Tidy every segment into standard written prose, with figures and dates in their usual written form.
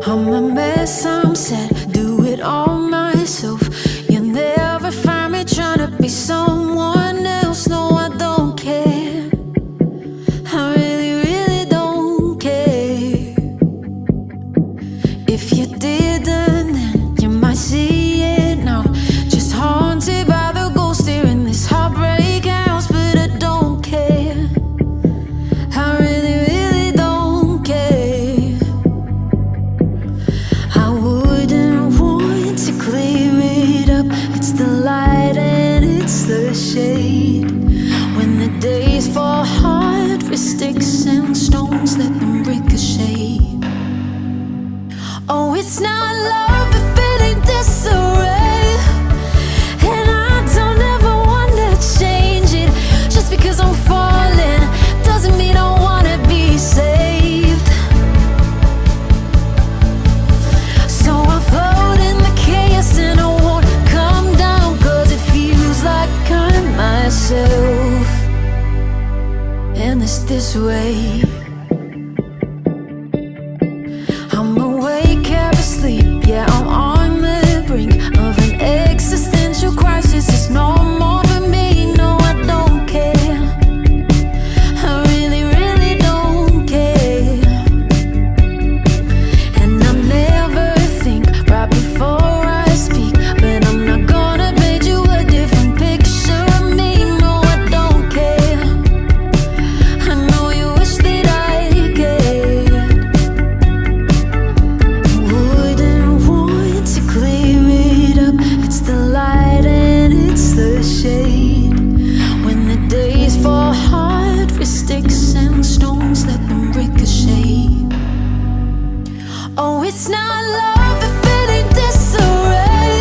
I'm a mess, I'm sad, do it all myself. You'll never find me trying to be someone else. No, I don't care. I really, really don't care. If you didn't, then you might see it now. Just haunted by the ghost here in this heartbreak house. But I don't care. I really, really don't care. I wouldn't want to clear it up. It's the light and it's the shade. When the days fall hard for sticks and stones, let them ricochet. Oh, it's not love if it ain't disarray. And I don't ever wanna change it. Just because I'm falling doesn't mean I wanna be saved. So I float in the chaos and I won't come down, 'cause it feels like I'm myself. And it's this way. I'm awake, half asleep, yeah, I'm on the brink of an existential crisis. It's no more for me, no, I don't care. I really, really don't care. And I never think right before I speak, but I'm not gonna paint you a different picture of me. No, I don't care. I know you wish that I cared. Wouldn't want to clear it up. It's the light and it's the shade. When the days fall hard for sticks and stones, let them ricochet. Oh, it's not love if it ain't disarray.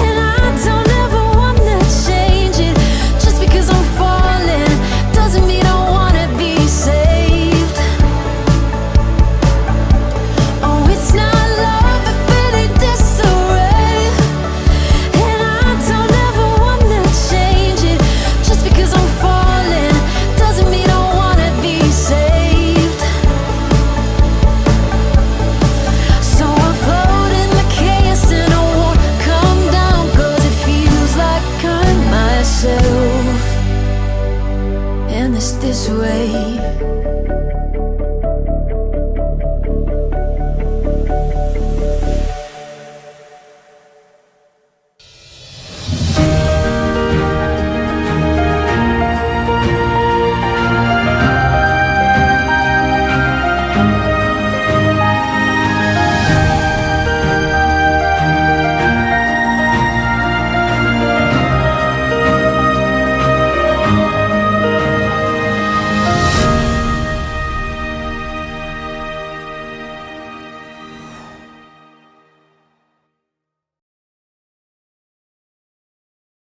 And I don't ever wanna change it. Just because I'm falling doesn't mean I wanna be saved. Oh, it's not love if it ain't disarray. And I don't ever wanna change it. Just because I'm falling doesn't mean I wanna be saved. So I float in the chaos and I won't come down, 'cause it feels like I'm myself. And it's this way.